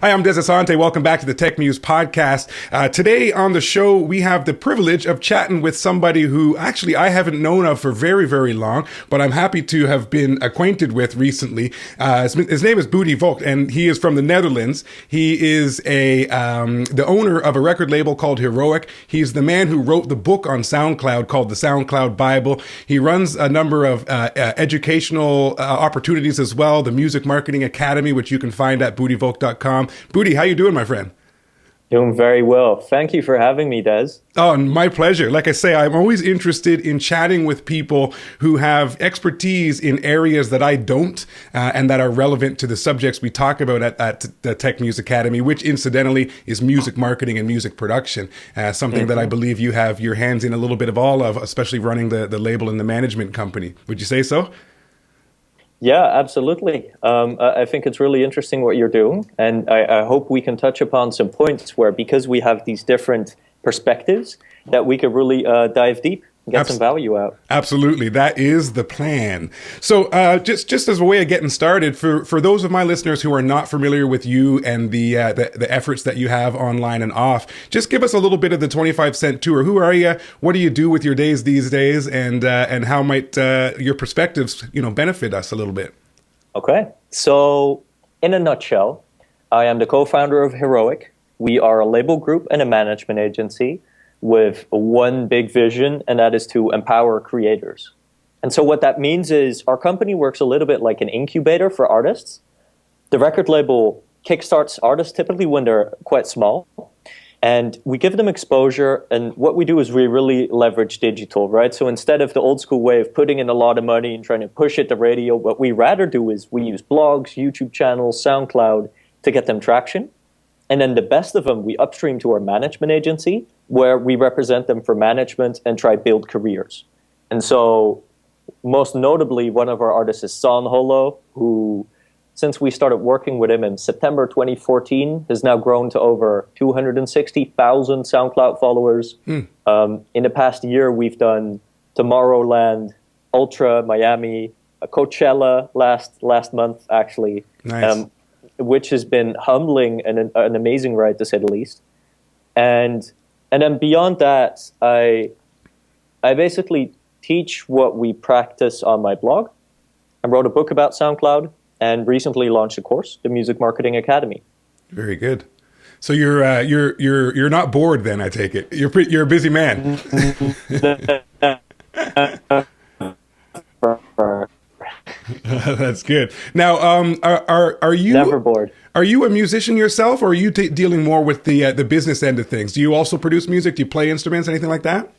Hi, I'm Des Asante. Welcome back to the Tech Muse podcast. Today on the show, we have the privilege of chatting with somebody who actually I haven't known of for very, very long, but I'm happy to have been acquainted with recently. His name is Budi Voogt, and he is from the Netherlands. He is the owner of a record label called Heroic. He's the man who wrote the book on SoundCloud called the SoundCloud Bible. He runs a number of educational opportunities as well, the Music Marketing Academy, which you can find at budivoogt.com. Budi, how you doing, my friend? Doing very well. Thank you for having me, Des. Oh, my pleasure. Like I say, I'm always interested in chatting with people who have expertise in areas that I don't, and that are relevant to the subjects we talk about at the Tech Muse Academy, which incidentally is music marketing and music production, something that I believe you have your hands in a little bit of all of, especially running the label and the management company. Would you say so? Yeah, absolutely. I think it's really interesting what you're doing. And I hope we can touch upon some points where, because we have these different perspectives, that we could really dive deep and get some value out. Absolutely. That is the plan. So just as a way of getting started, for those of my listeners who are not familiar with you and the efforts that you have online and off, just give us a little bit of the 25-cent tour. Who are you? What do you do with your days these days? And how might your perspectives, benefit us a little bit? Okay. So in a nutshell, I am the co-founder of Heroic. We are a label group and a management agency with one big vision, and that is to empower creators. And so what that means is our company works a little bit like an incubator for artists. The record label kickstarts artists typically when they're quite small, and we give them exposure. And what we do is we really leverage digital, right? So instead of the old school way of putting in a lot of money and trying to push it to radio, what we rather do is we use blogs, YouTube channels, SoundCloud to get them traction. And then the best of them, we upstream to our management agency, where we represent them for management and try build careers. And so most notably, one of our artists is San Holo, who, since we started working with him in September 2014, has now grown to over 260,000 SoundCloud followers. In the past year, we've done Tomorrowland, Ultra, Miami, Coachella last month, actually. Nice. Which has been humbling and an amazing ride, to say the least. And then beyond that, I basically teach what we practice on my blog. I wrote a book about SoundCloud and recently launched a course, the Music Marketing Academy. Very good. So you're not bored then, I take it. You're a busy man. That's good. Now, are you never bored? Are you a musician yourself, or are you dealing more with the business end of things? Do you also produce music? Do you play instruments, anything like that?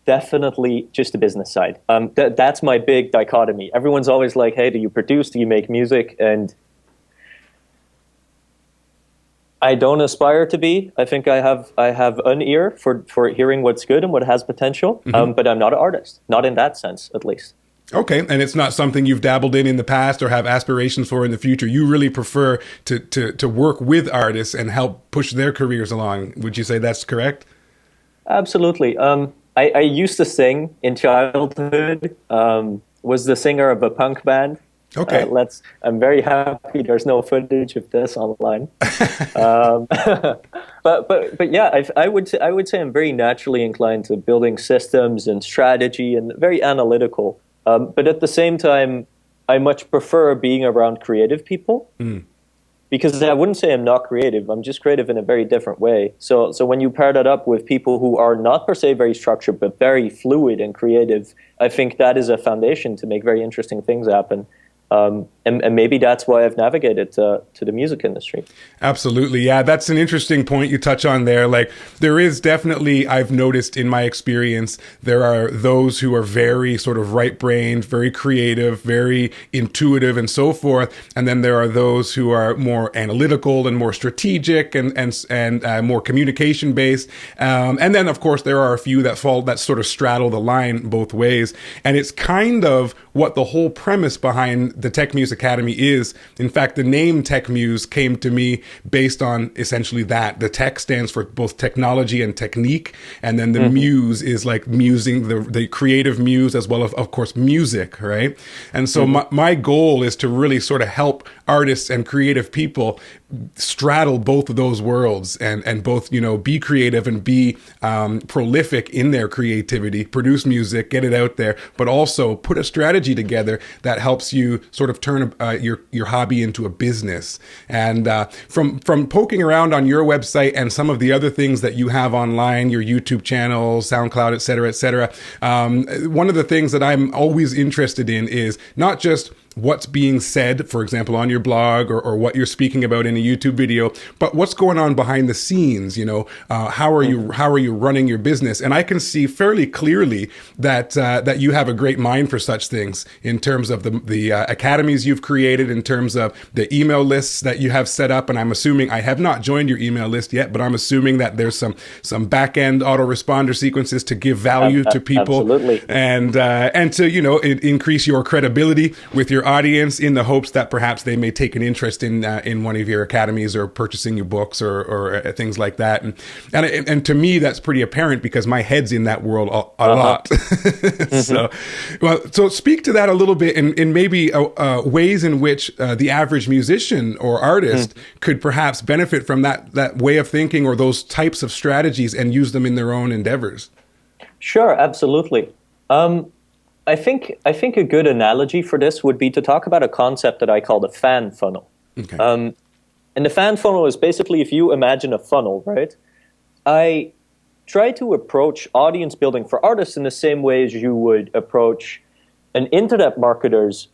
Definitely just the business side. That's my big dichotomy. Everyone's always like, "Hey, do you produce? Do you make music?" And I don't aspire to be. I think I have an ear for hearing what's good and what has potential. But I'm not an artist, not in that sense, at least. Okay, and it's not something you've dabbled in the past or have aspirations for in the future. You really prefer to work with artists and help push their careers along. Would you say that's correct? Absolutely. I used to sing in childhood. Was the singer of a punk band. Okay. I'm very happy there's no footage of this online. But yeah, I would say I'm very naturally inclined to building systems and strategy and very analytical. But at the same time, I much prefer being around creative people, because I wouldn't say I'm not creative. I'm just creative in a very different way. So when you pair that up with people who are not per se very structured, but very fluid and creative, I think that is a foundation to make very interesting things happen. And maybe that's why I've navigated to the music industry. Absolutely. Yeah, that's an interesting point you touch on there. Like, there is definitely, I've noticed in my experience, there are those who are very sort of right-brained, very creative, very intuitive and so forth. And then there are those who are more analytical and more strategic and more communication-based. And then, of course, there are a few that sort of straddle the line both ways. And it's kind of what the whole premise behind the Tech Muse Academy is. In fact, the name Tech Muse came to me based on essentially that. The tech stands for both technology and technique. And then the muse is like musing, the creative muse, as well as, of course, music, right? And so my goal is to really sort of help artists and creative people straddle both of those worlds and both, be creative and be prolific in their creativity, produce music, get it out there, but also put a strategy together that helps you sort of turn your hobby into a business. And from poking around on your website and some of the other things that you have online, your YouTube channel, SoundCloud, et cetera, one of the things that I'm always interested in is not just what's being said, for example, on your blog or what you're speaking about in a YouTube video, but what's going on behind the scenes, how are you running your business? And I can see fairly clearly that you have a great mind for such things in terms of the academies you've created, in terms of the email lists that you have set up. And I'm assuming, I have not joined your email list yet, but I'm assuming that there's some back-end autoresponder sequences to give value to people. Absolutely. And to, increase your credibility with your audience in the hopes that perhaps they may take an interest in one of your academies or purchasing your books or things like that. And to me, that's pretty apparent because my head's in that world a lot. So speak to that a little bit in maybe ways in which the average musician or artist could perhaps benefit from that way of thinking or those types of strategies and use them in their own endeavors. Sure, absolutely. I think a good analogy for this would be to talk about a concept that I call the fan funnel. Okay. And the fan funnel is basically, if you imagine a funnel, right? I try to approach audience building for artists in the same way as you would approach an internet marketer's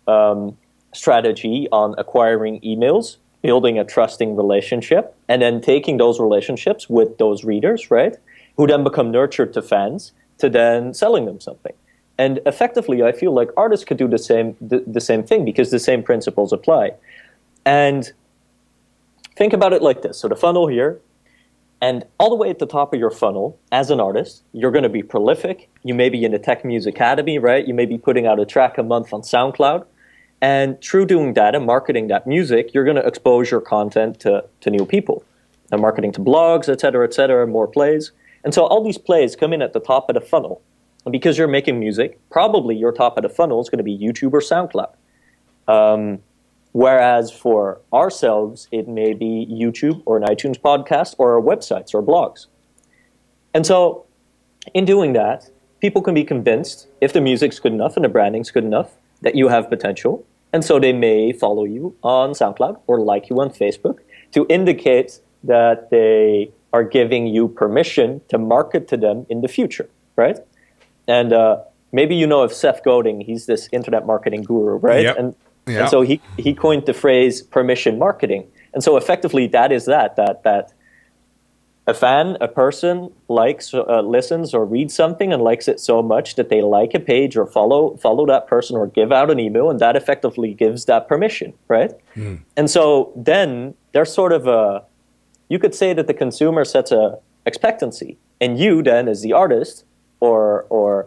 strategy on acquiring emails, building a trusting relationship, and then taking those relationships with those readers, right? Who then become nurtured to fans, to then selling them something. And effectively, I feel like artists could do the same thing because the same principles apply. And think about it like this. So the funnel here, and all the way at the top of your funnel, as an artist, you're going to be prolific. You may be in the Tech Muse Academy, right? You may be putting out a track a month on SoundCloud. And through doing that and marketing that music, you're going to expose your content to new people. And marketing to blogs, et cetera, more plays. And so all these plays come in at the top of the funnel. And because you're making music, probably your top of the funnel is going to be YouTube or SoundCloud. Whereas for ourselves, it may be YouTube or an iTunes podcast or our websites or blogs. And so in doing that, people can be convinced, if the music's good enough and the branding's good enough, that you have potential. And so they may follow you on SoundCloud or like you on Facebook to indicate that they are giving you permission to market to them in the future, right? And maybe you know of Seth Godin. He's this internet marketing guru, right? Yep. And so he coined the phrase permission marketing. And so effectively that is that a fan, a person likes, listens or reads something and likes it so much that they like a page or follow that person or give out an email, and that effectively gives that permission, right? And so then there's sort of you could say that the consumer sets a expectancy, and you then as the artist or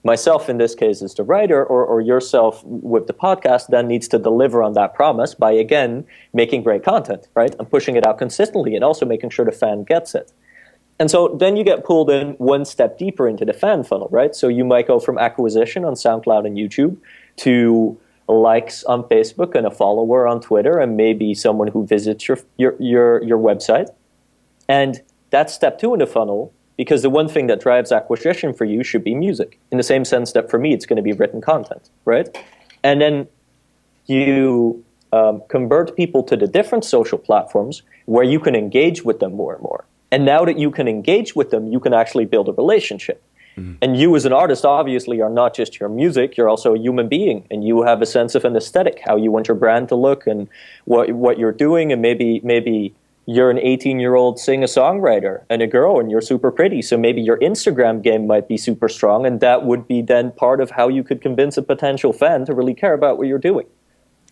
myself in this case as the writer or yourself with the podcast then needs to deliver on that promise by, again, making great content, right? And pushing it out consistently and also making sure the fan gets it. And so then you get pulled in one step deeper into the fan funnel, right? So you might go from acquisition on SoundCloud and YouTube to likes on Facebook and a follower on Twitter and maybe someone who visits your website. And that's step 2 in the funnel, because the one thing that drives acquisition for you should be music, in the same sense that for me it's going to be written content, right? And then you convert people to the different social platforms where you can engage with them more and more. And now that you can engage with them, you can actually build a relationship. And you as an artist obviously are not just your music, you're also a human being, and you have a sense of an aesthetic, how you want your brand to look and what you're doing, and maybe you're an 18-year-old singer-songwriter and a girl and you're super pretty, so maybe your Instagram game might be super strong, and that would be then part of how you could convince a potential fan to really care about what you're doing.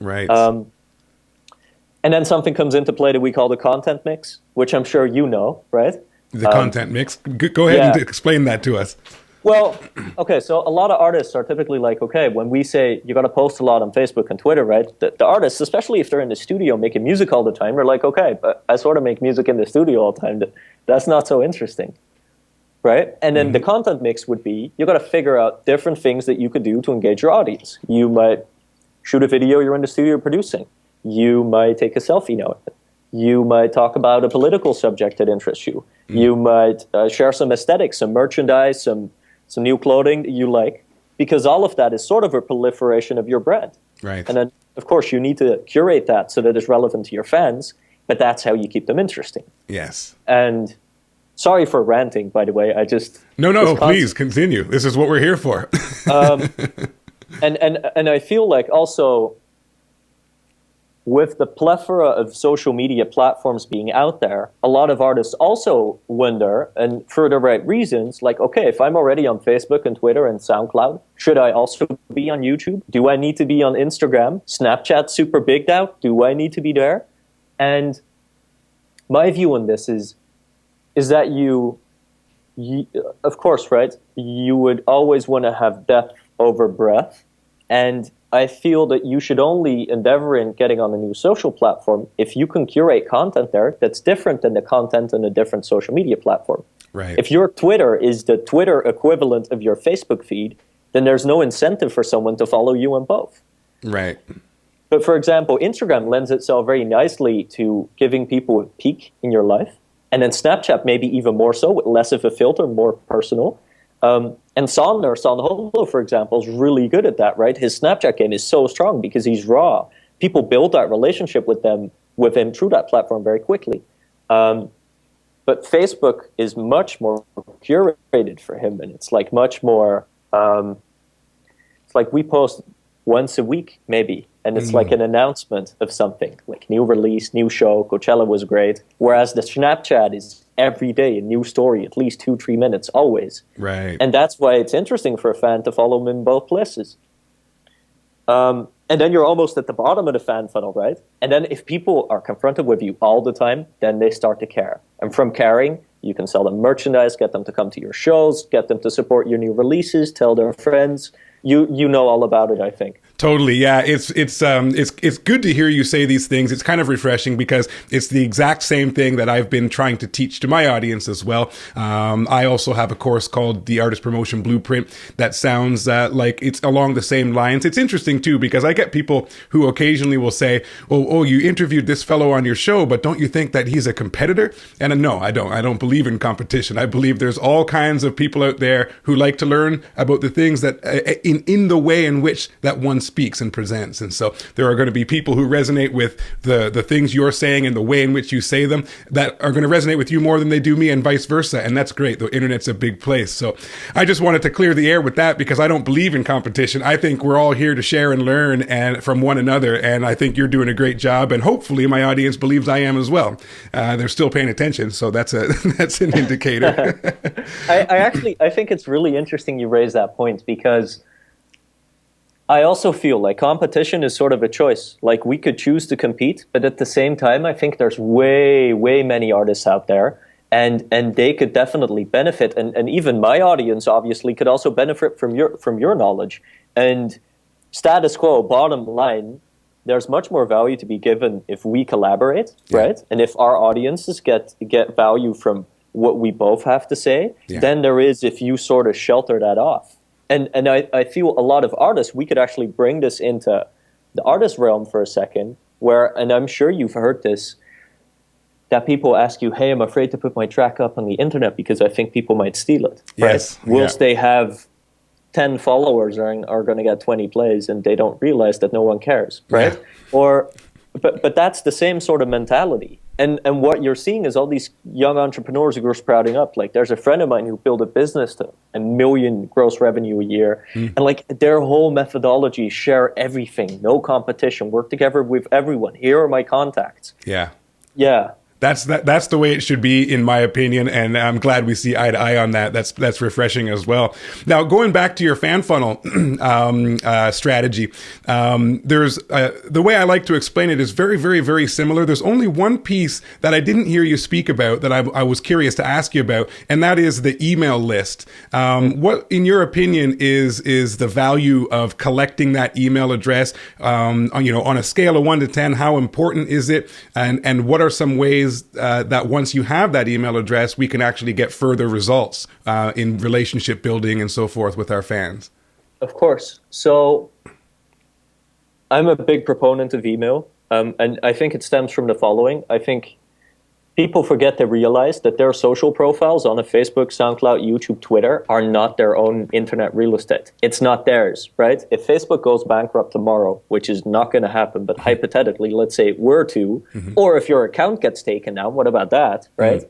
Right. And then something comes into play that we call the content mix, which I'm sure you know, right? The content mix. Go ahead and explain that to us. Well, okay, so a lot of artists are typically like, okay, when we say you got to post a lot on Facebook and Twitter, right? The artists, especially if they're in the studio making music all the time, they're like, okay, but I sort of make music in the studio all the time. That's not so interesting, right? And then the content mix would be you got to figure out different things that you could do to engage your audience. You might shoot a video you're in the studio producing. You might take a selfie now. You might talk about a political subject that interests you. You might share some aesthetics, some merchandise, some new clothing that you like, because all of that is sort of a proliferation of your brand. Right. And then, of course, you need to curate that so that it's relevant to your fans, but that's how you keep them interesting. Yes. And sorry for ranting, by the way. No, please continue. This is what we're here for. And I feel like also with the plethora of social media platforms being out there, a lot of artists also wonder, and for the right reasons, like, okay, if I'm already on Facebook and Twitter and SoundCloud, should I also be on YouTube? Do I need to be on Instagram? Snapchat's super big now. Do I need to be there? And my view on this is that you, of course, right, you would always want to have depth over breadth. And I feel that you should only endeavor in getting on a new social platform if you can curate content there that's different than the content on a different social media platform. Right. If your Twitter is the Twitter equivalent of your Facebook feed, then there's no incentive for someone to follow you on both. Right. But for example, Instagram lends itself very nicely to giving people a peek in your life. And then Snapchat maybe even more so, with less of a filter, more personal. And Son Holo, for example, is really good at that, right? His Snapchat game is so strong because he's raw. People build that relationship with him through that platform very quickly. But Facebook is much more curated for him, and it's like much more. It's like we post once a week, maybe, and it's like an announcement of something, like new release, new show. Coachella was great. Whereas the Snapchat is every day a new story, at least 2-3 minutes, always. Right. And that's why it's interesting for a fan to follow him in both places. And then you're almost at the bottom of the fan funnel, right? And then if people are confronted with you all the time, then they start to care. And from caring, you can sell them merchandise, get them to come to your shows, get them to support your new releases, tell their friends. You know all about it, I think. Totally. Yeah. It's good to hear you say these things. It's kind of refreshing because it's the exact same thing that I've been trying to teach to my audience as well. I also have a course called the Artist Promotion Blueprint that sounds like it's along the same lines. It's interesting too, because I get people who occasionally will say, oh, you interviewed this fellow on your show, but don't you think that he's a competitor? And no, I don't. I don't believe in competition. I believe there's all kinds of people out there who like to learn about the things that in the way in which that one speaks and presents. And so there are going to be people who resonate with the things you're saying and the way in which you say them that are going to resonate with you more than they do me, and vice versa. And that's great. The internet's a big place. So I just wanted to clear the air with that because I don't believe in competition. I think we're all here to share and learn and from one another. And I think you're doing a great job. And hopefully my audience believes I am as well. They're still paying attention. So that's an indicator. I think it's really interesting you raise that point, because I also feel like competition is sort of a choice. Like, we could choose to compete, but at the same time, I think there's way many artists out there, and they could definitely benefit. And even my audience obviously could also benefit from your knowledge. And status quo, bottom line, there's much more value to be given if we collaborate, right? And if our audiences get value from what we both have to say, then there is if you sort of shelter that off. And I feel a lot of artists, we could actually bring this into the artist realm for a second, where, and I'm sure you've heard this, that people ask you, hey, I'm afraid to put my track up on the internet because I think people might steal it, right? Whilst they have 10 followers are going to get 20 plays, and they don't realize that no one cares, right? But that's the same sort of mentality. And what you're seeing is all these young entrepreneurs who are sprouting up. Like, there's a friend of mine who built a business to $1 million gross revenue a year. And like, their whole methodology, share everything, no competition, work together with everyone. Here are my contacts. Yeah. That's the way it should be, in my opinion, and I'm glad we see eye to eye on that. That's refreshing as well. Now, going back to your fan funnel strategy, there's the way I like to explain it is very, very, very similar. There's only one piece that I didn't hear you speak about that I was curious to ask you about, and that is the email list. What, in your opinion, is the value of collecting that email address? On a scale of 1 to 10, how important is it, and what are some ways that once you have that email address, we can actually get further results in relationship building and so forth with our fans? Of course. So I'm a big proponent of email, and I think it stems from the following. I think people forget to realize that their social profiles on a Facebook, SoundCloud, YouTube, Twitter are not their own internet real estate. It's not theirs, right? If Facebook goes bankrupt tomorrow, which is not going to happen, but hypothetically, let's say it were to, or if your account gets taken down, what about that, right?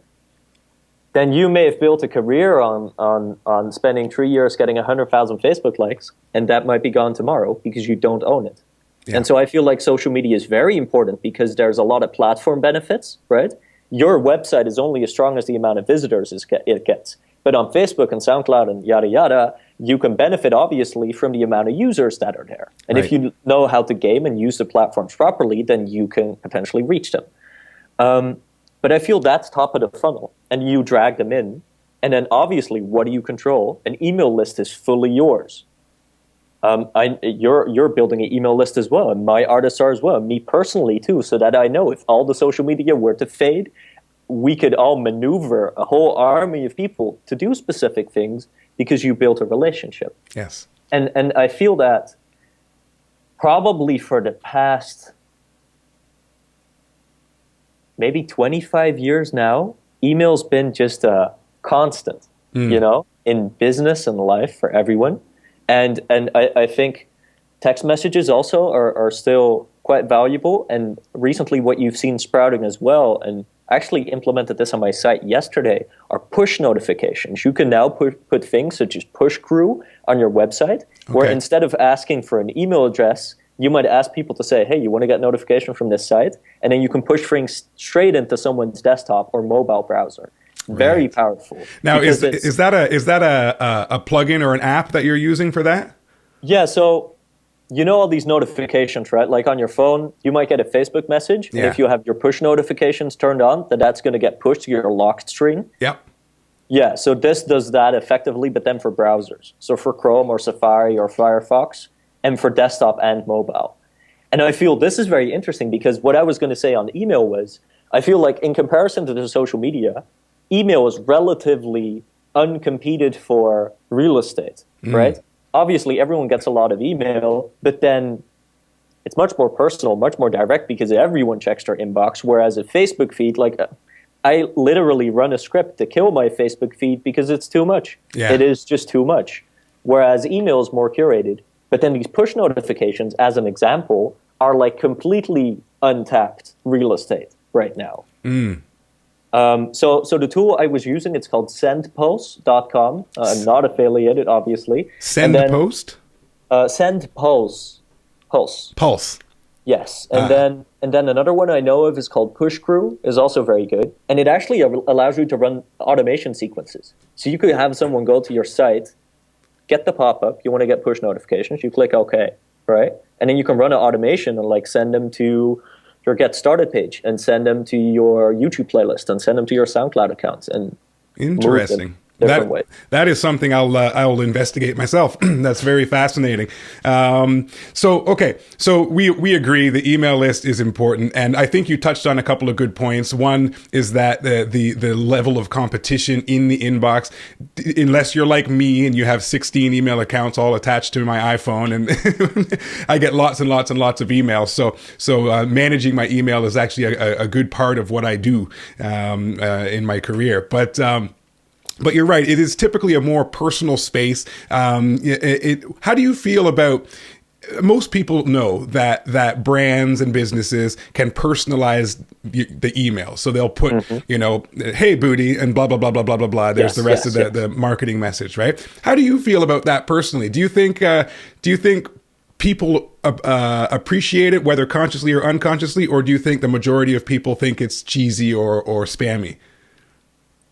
Then you may have built a career on spending 3 years getting 100,000 Facebook likes, and that might be gone tomorrow because you don't own it. Yeah. And so I feel like social media is very important because there's a lot of platform benefits, right? Your website is only as strong as the amount of visitors it gets. But on Facebook and SoundCloud and yada, yada, you can benefit, obviously, from the amount of users that are there. And if you know how to game and use the platforms properly, then you can potentially reach them. But I feel that's top of the funnel. And you drag them in. And then, obviously, what do you control? An email list is fully yours. You're building an email list as well, and my artists are as well, and me personally too, so that I know if all the social media were to fade, we could all maneuver a whole army of people to do specific things because you built a relationship. Yes. And I feel that probably for the past maybe 25 years now, email's been just a constant, in business and life for everyone. And I think text messages also are still quite valuable. And recently what you've seen sprouting as well, and I actually implemented this on my site yesterday, are push notifications. You can now put things such as push crew on your website, where instead of asking for an email address, you might ask people to say, hey, you want to get notification from this site? And then you can push things straight into someone's desktop or mobile browser. Very powerful. Now, is that a plugin or an app that you're using for that? Yeah. So all these notifications, right? Like on your phone, you might get a Facebook message, and if you have your push notifications turned on, that's going to get pushed to your locked screen. Yep. Yeah. So this does that effectively, but then for browsers. So for Chrome or Safari or Firefox, and for desktop and mobile. And I feel this is very interesting because what I was going to say on email was, I feel like in comparison to the social media, email is relatively uncompeted for real estate, right? Obviously, everyone gets a lot of email, but then it's much more personal, much more direct because everyone checks their inbox, whereas a Facebook feed, I literally run a script to kill my Facebook feed because it's too much. Yeah. It is just too much. Whereas email is more curated. But then these push notifications, as an example, are completely untapped real estate right now. So the tool I was using, it's called sendpost.com. I'm not affiliated, obviously. Sendpost? Sendpulse. Pulse. Yes. And then another one I know of is called Push Crew, is also very good. And it actually allows you to run automation sequences. So you could have someone go to your site, get the pop-up, you want to get push notifications, you click OK, right? And then you can run an automation and send them to your Get Started page and send them to your YouTube playlist and send them to your SoundCloud accounts and interesting. Different way. That is something I'll investigate myself. That's very fascinating. So we agree the email list is important, and I think you touched on a couple of good points. One is that the level of competition in the inbox, unless you're like me and you have 16 email accounts all attached to my iPhone, and I get lots and lots and lots of emails. So managing my email is actually a good part of what I do in my career, But you're right. It is typically a more personal space. How do you feel about? Most people know that brands and businesses can personalize the email, so they'll put, "Hey, Budi," and blah blah blah blah blah blah blah. There's the rest of the marketing message, right? How do you feel about that personally? Do you think people appreciate it, whether consciously or unconsciously, or do you think the majority of people think it's cheesy or spammy?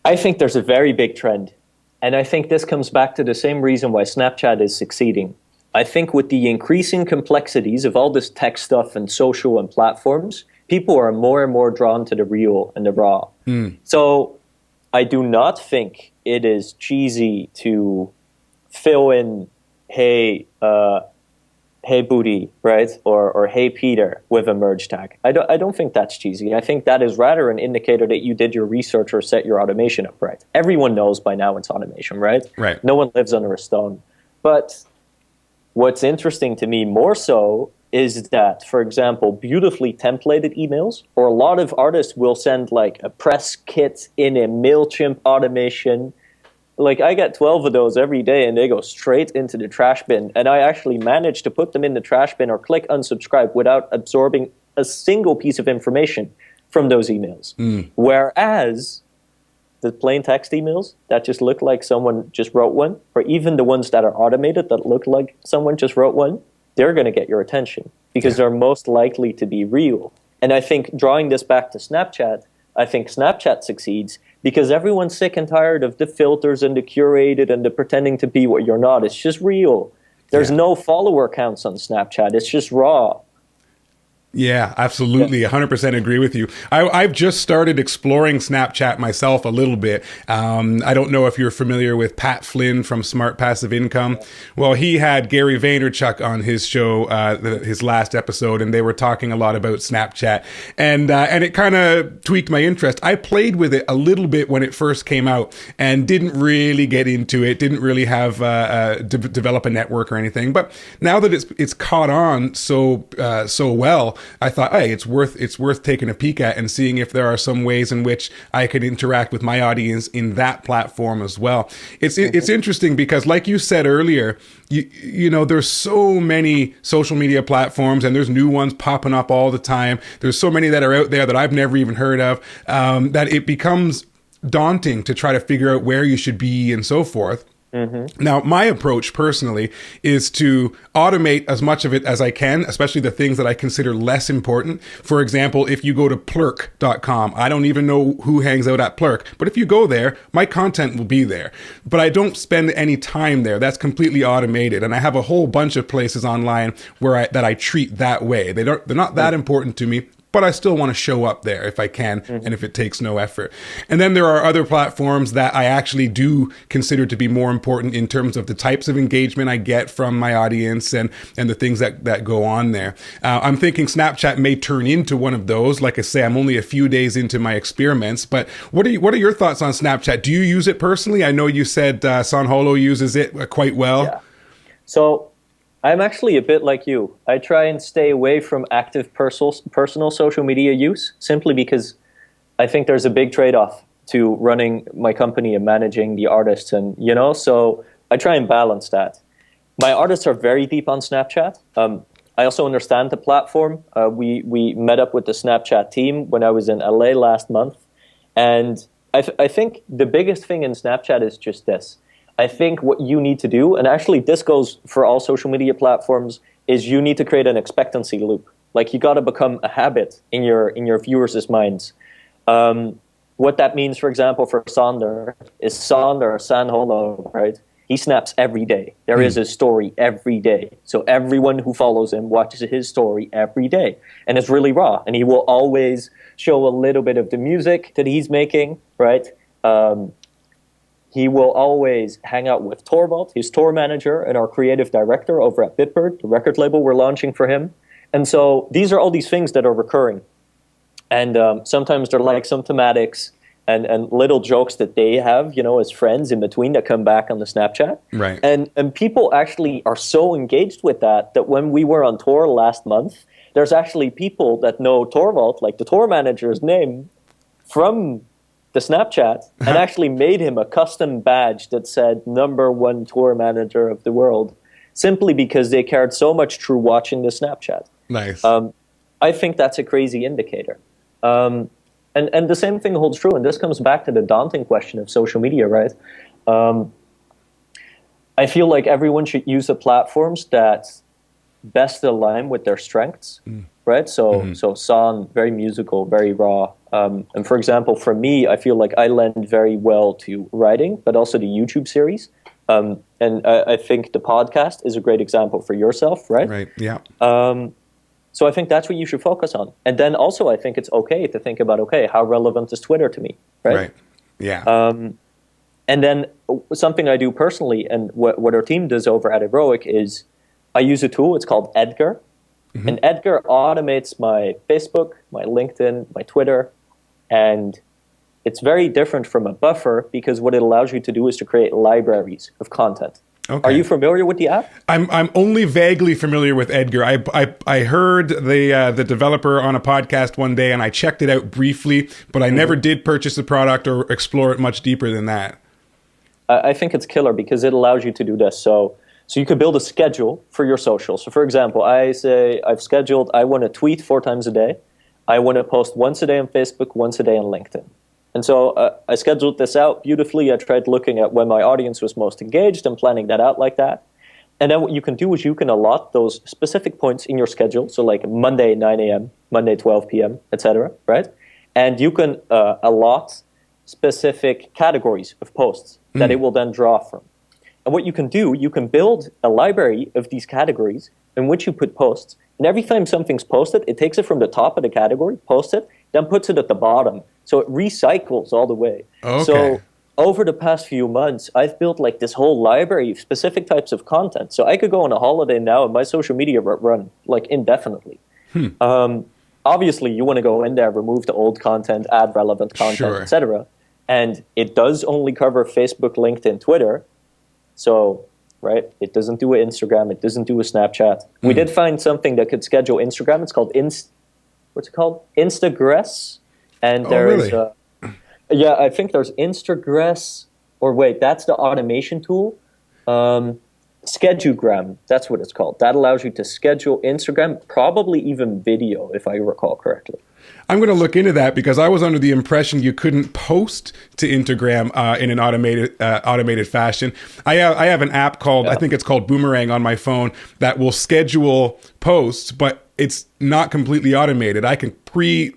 I think there's a very big trend. And I think this comes back to the same reason why Snapchat is succeeding. I think with the increasing complexities of all this tech stuff and social and platforms, people are more and more drawn to the real and the raw. So I do not think it is cheesy to fill in, hey Budi, right? Or hey Peter with a merge tag. I don't think that's cheesy. I think that is rather an indicator that you did your research or set your automation up right. Everyone knows by now it's automation, right? Right. No one lives under a stone. But what's interesting to me more so is that, for example, beautifully templated emails, or a lot of artists will send like a press kit in a MailChimp automation. Like I get 12 of those every day and they go straight into the trash bin. And I actually manage to put them in the trash bin or click unsubscribe without absorbing a single piece of information from those emails. Whereas the plain text emails that just look like someone just wrote one, or even the ones that are automated that look like someone just wrote one, they're going to get your attention because they're most likely to be real. And I think drawing this back to Snapchat, I think Snapchat succeeds because everyone's sick and tired of the filters and the curated and the pretending to be what you're not. It's just real. There's no follower counts on Snapchat. It's just raw. Yeah, absolutely. 100% agree with you. I've just started exploring Snapchat myself a little bit. I don't know if you're familiar with Pat Flynn from Smart Passive Income. Well, he had Gary Vaynerchuk on his show, his last episode, and they were talking a lot about Snapchat. And it kind of tweaked my interest. I played with it a little bit when it first came out and didn't really get into it, didn't really have develop a network or anything. But now that it's caught on so well, I thought, hey, it's worth taking a peek at and seeing if there are some ways in which I could interact with my audience in that platform as well. It's interesting because, like you said earlier, you know, there's so many social media platforms and there's new ones popping up all the time. There's so many that are out there that I've never even heard of, that it becomes daunting to try to figure out where you should be and so forth. Now, my approach personally is to automate as much of it as I can, especially the things that I consider less important. For example, if you go to plurk.com, I don't even know who hangs out at Plurk, but if you go there, my content will be there. But I don't spend any time there. That's completely automated. And I have a whole bunch of places online where I treat that way. They're not that important to me, but I still want to show up there if I can and if it takes no effort. And then there are other platforms that I actually do consider to be more important in terms of the types of engagement I get from my audience and the things that go on there. I'm thinking Snapchat may turn into one of those. Like I say, I'm only a few days into my experiments, but what are your thoughts on Snapchat? Do you use it personally? I know you said Sanholo uses it quite well. Yeah. So I'm actually a bit like you. I try and stay away from active personal social media use simply because I think there's a big trade-off to running my company and managing the artists, and so I try and balance that. My artists are very deep on Snapchat. I also understand the platform. We met up with the Snapchat team when I was in LA last month, and I think the biggest thing in Snapchat is just this. I think what you need to do, and actually this goes for all social media platforms, is you need to create an expectancy loop. Like you got to become a habit in your viewers' minds. What that means, for example, for Sander Sanholo, right? He snaps every day. There is a story every day. So everyone who follows him watches his story every day. And it's really raw. And he will always show a little bit of the music that he's making, right? He will always hang out with Torvald, his tour manager, and our creative director over at Bitbird, the record label we're launching for him. And so these are all these things that are recurring. And sometimes they're like some thematics and little jokes that they have, as friends in between that come back on the Snapchat. Right. And people actually are so engaged with that when we were on tour last month, there's actually people that know Torvald, like the tour manager's name, from the Snapchat, and actually made him a custom badge that said #1 tour manager of the world, simply because they cared so much through watching the Snapchat. Nice. I think that's a crazy indicator. And the same thing holds true, and this comes back to the daunting question of social media, right? I feel like everyone should use the platforms that best align with their strengths, right? So song, very musical, very raw. And for example, for me, I feel like I lend very well to writing, but also the YouTube series. And I think the podcast is a great example for yourself, right? Right. Yeah. So I think that's what you should focus on. And then also I think it's okay to think about, okay, how relevant is Twitter to me, right? Right. Yeah. And then something I do personally, and what our team does over at Heroic, is I use a tool. It's called Edgar. And Edgar automates my Facebook, my LinkedIn, my Twitter. And it's very different from a buffer because what it allows you to do is to create libraries of content. Okay. Are you familiar with the app? I'm only vaguely familiar with Edgar. I heard the developer on a podcast one day, and I checked it out briefly, but I never did purchase the product or explore it much deeper than that. I think it's killer because it allows you to do this. So you could build a schedule for your social. So for example, I say I want to tweet 4 times a day. I want to post once a day on Facebook, once a day on LinkedIn. And so I scheduled this out beautifully. I tried looking at when my audience was most engaged and planning that out like that. And then what you can do is you can allot those specific points in your schedule. So like Monday, 9 a.m., Monday, 12 p.m., etc., right? And you can allot specific categories of posts that it will then draw from. And what you can do, you can build a library of these categories in which you put posts. And every time something's posted, it takes it from the top of the category, posts it, then puts it at the bottom. So it recycles all the way. Okay. So over the past few months, I've built like this whole library of specific types of content. So I could go on a holiday now and my social media run like indefinitely. Obviously, you want to go in there, remove the old content, add relevant content, etc. And it does only cover Facebook, LinkedIn, Twitter. So, right, it doesn't do an Instagram. It doesn't do a Snapchat. We did find something that could schedule Instagram. It's called what's it called? Instagress. And there's, really? I think there's Instagress. Or wait, that's the automation tool. Schedugram, that's what it's called. That allows you to schedule Instagram, probably even video, if I recall correctly. I'm going to look into that because I was under the impression you couldn't post to Instagram in an automated fashion. I have an app called, I think it's called Boomerang on my phone that will schedule posts, but it's not completely automated. I can create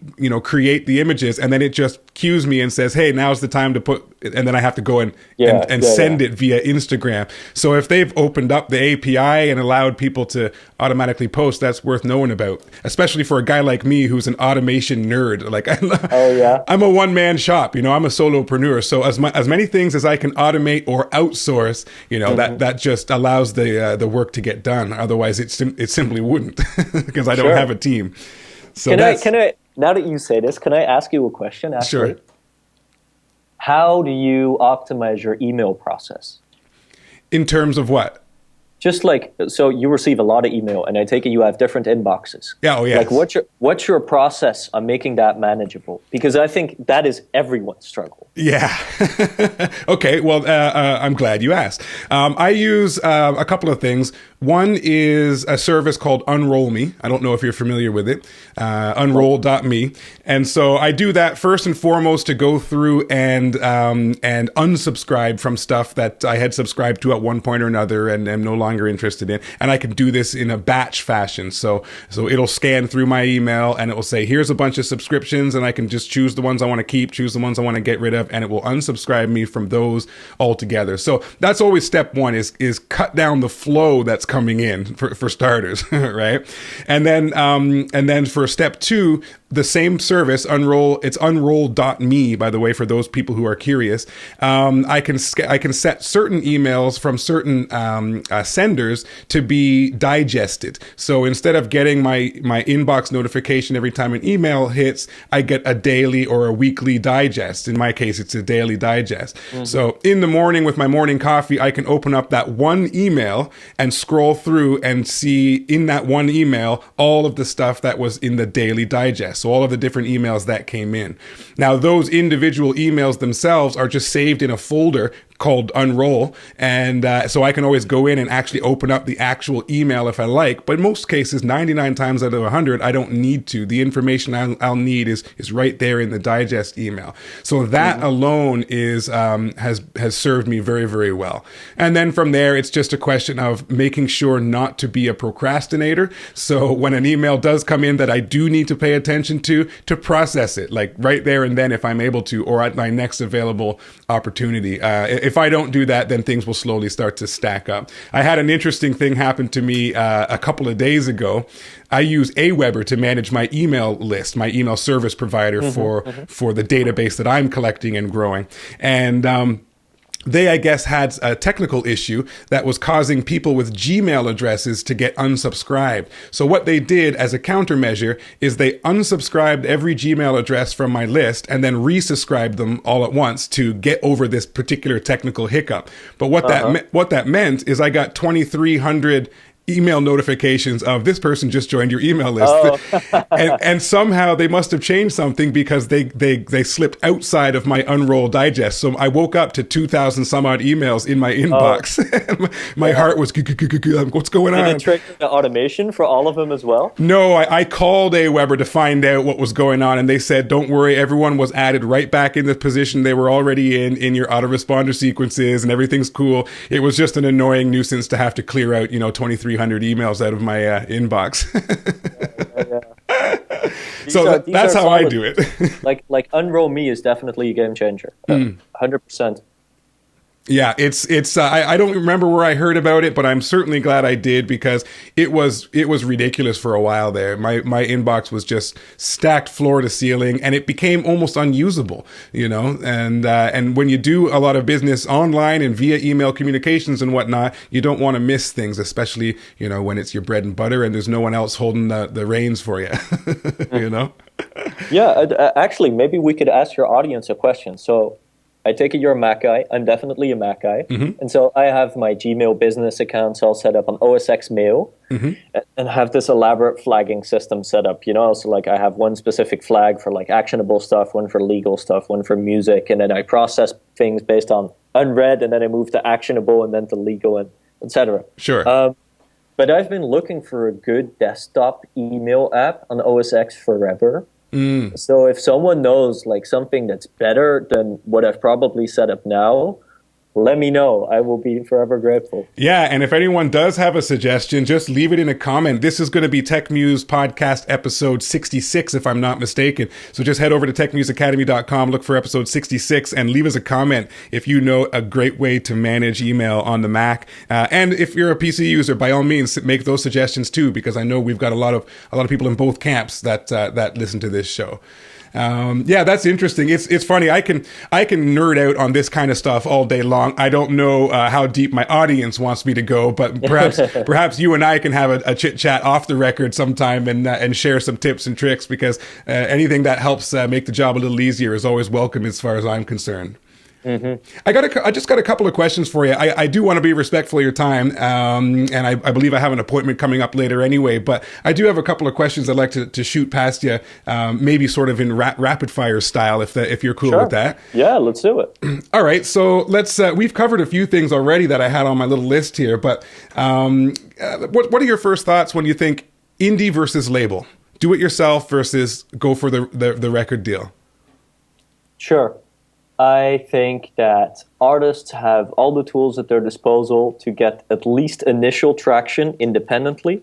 the images, and then it just cues me and says, hey, now's the time to put, and then I have to go and send it via Instagram. So if they've opened up the API and allowed people to automatically post, that's worth knowing about, especially for a guy like me who's an automation nerd. Like, I'm a one-man shop, I'm a solopreneur. So as many things as I can automate or outsource, that just allows the work to get done. Otherwise, it simply wouldn't because I don't have a team. So can I, now that you say this, can I ask you a question, actually? Sure. How do you optimize your email process? In terms of what? Just like, so you receive a lot of email, and I take it you have different inboxes. Yeah, oh yeah. Like, what's your process on making that manageable? Because I think that is everyone's struggle. Yeah. Okay. Well, I'm glad you asked. I use a couple of things. One is a service called Unroll Me. I don't know if you're familiar with it. Unroll.me. And so I do that first and foremost to go through and unsubscribe from stuff that I had subscribed to at one point or another and am no longer interested in. And I can do this in a batch fashion. So it'll scan through my email and it will say, here's a bunch of subscriptions, and I can just choose the ones I want to keep, choose the ones I want to get rid of, and it will unsubscribe me from those altogether. So that's always step one, is cut down the flow that's coming in for starters, right? And then for step two, the same service, it's unroll.me, by the way, for those people who are curious. I can set certain emails from certain senders to be digested. So instead of getting my inbox notification every time an email hits, I get a daily or a weekly digest. In my case, it's a daily digest. Mm-hmm. So in the morning with my morning coffee, I can open up that one email and scroll through and see in that one email all of the stuff that was in the daily digest. So all of the different emails that came in. Now, those individual emails themselves are just saved in a folder called Unroll. And so I can always go in and actually open up the actual email if I like. But in most cases, 99 times out of 100, I don't need to. The information I'll need is right there in the digest email. So that alone is has served me very, very well. And then from there, it's just a question of making sure not to be a procrastinator. So when an email does come in that I do need to pay attention to process it, like right there and then if I'm able to, or at my next available opportunity. If I don't do that, then things will slowly start to stack up. I had an interesting thing happen to me a couple of days ago. I use Aweber to manage my email list, my email service provider for the database that I'm collecting and growing. And they, I guess, had a technical issue that was causing people with Gmail addresses to get unsubscribed. So what they did as a countermeasure is they unsubscribed every Gmail address from my list and then resubscribed them all at once to get over this particular technical hiccup. But what that meant is I got 2,300 email notifications of this person just joined your email list. Oh. and somehow they must have changed something because they slipped outside of my Unroll digest. So I woke up to 2,000 some odd emails in my inbox. My heart was, what's going on? Did it trigger the automation for all of them as well? No, I called Aweber to find out what was going on, and they said, don't worry, everyone was added right back in the position they were already in your autoresponder sequences, and everything's cool. It was just an annoying nuisance to have to clear out, 2,300 emails out of my inbox. So that's how I do it. like Unroll Me is definitely a game changer. 100%. Yeah, it's I don't remember where I heard about it, but I'm certainly glad I did because it was ridiculous for a while there. My inbox was just stacked floor to ceiling, and it became almost unusable, and when you do a lot of business online and via email communications and whatnot, you don't want to miss things, especially, when it's your bread and butter and there's no one else holding the reins for you, Yeah, actually, maybe we could ask your audience a question. So I take it you're a Mac guy. I'm definitely a Mac guy. And so I have my Gmail business accounts all set up on OS X Mail and have this elaborate flagging system set up, So like I have one specific flag for like actionable stuff, one for legal stuff, one for music. And then I process things based on unread, and then I move to actionable and then to legal, and etc. Sure. But I've been looking for a good desktop email app on OS X forever. So if someone knows like something that's better than what I've probably set up now, let me know. I will be forever grateful. Yeah, and if anyone does have a suggestion, just leave it in a comment. This is going to be Tech Muse Podcast episode 66, if I'm not mistaken. So just head over to techmuseacademy.com, look for episode 66, and leave us a comment if you know a great way to manage email on the Mac. And if you're a PC user, by all means, make those suggestions too, because I know we've got a lot of people in both camps that listen to this show. Yeah, that's interesting. It's funny. I can nerd out on this kind of stuff all day long. I don't know how deep my audience wants me to go, but perhaps you and I can have a chit chat off the record sometime and share some tips and tricks, because anything that helps make the job a little easier is always welcome as far as I'm concerned. I just got a couple of questions for you. I do want to be respectful of your time, and I believe I have an appointment coming up later anyway, but I do have a couple of questions I'd like to shoot past you, maybe sort of in rapid fire style, if you're cool with that. Yeah, let's do it. All right, so we've covered a few things already that I had on my little list here, but what are your first thoughts when you think indie versus label? Do it yourself versus go for the record deal? Sure. I think that artists have all the tools at their disposal to get at least initial traction independently.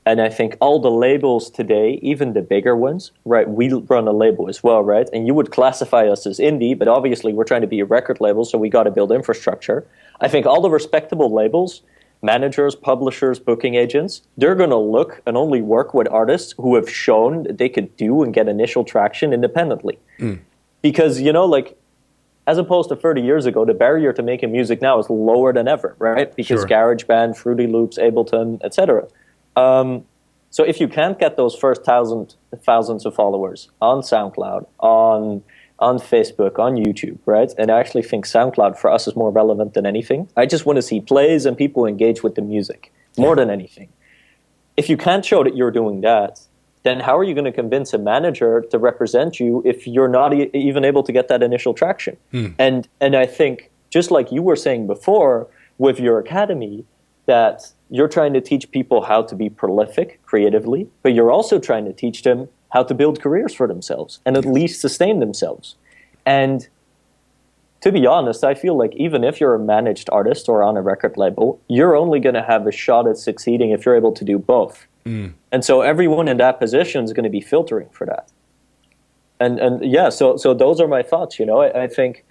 And I think all the labels today, even the bigger ones, right? We run a label as well, right? And you would classify us as indie, but obviously we're trying to be a record label, so we got to build infrastructure. I think all the respectable labels, managers, publishers, booking agents, they're going to look and only work with artists who have shown that they could do and get initial traction independently. Because, as opposed to 30 years ago, the barrier to making music now is lower than ever, right? Because GarageBand, Fruity Loops, Ableton, etc. So if you can't get those first thousands of followers on SoundCloud, on Facebook, on YouTube, right? And I actually think SoundCloud for us is more relevant than anything. I just want to see plays and people engage with the music more than anything. If you can't show that you're doing that, then how are you going to convince a manager to represent you if you're not even able to get that initial traction? And I think just like you were saying before with your academy, that you're trying to teach people how to be prolific creatively, but you're also trying to teach them how to build careers for themselves and at least sustain themselves. And to be honest, I feel like even if you're a managed artist or on a record label, you're only going to have a shot at succeeding if you're able to do both. And so everyone in that position is going to be filtering for that. And yeah, so those are my thoughts. I think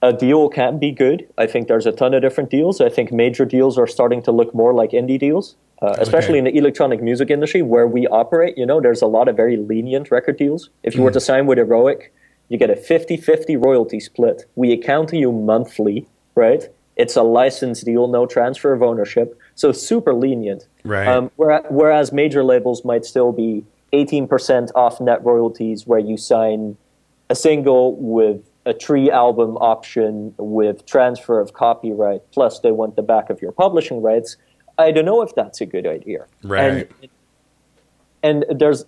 a deal can be good. I think there's a ton of different deals. I think major deals are starting to look more like indie deals, especially in the electronic music industry where we operate. There's a lot of very lenient record deals. If you were to sign with Heroic, you get a 50-50 royalty split. We account to you monthly, right? It's a license deal, no transfer of ownership. So super lenient. Right. Whereas major labels might still be 18% off net royalties where you sign a single with a 3-album option with transfer of copyright, plus they want the back of your publishing rights. I don't know if that's a good idea. Right. And there's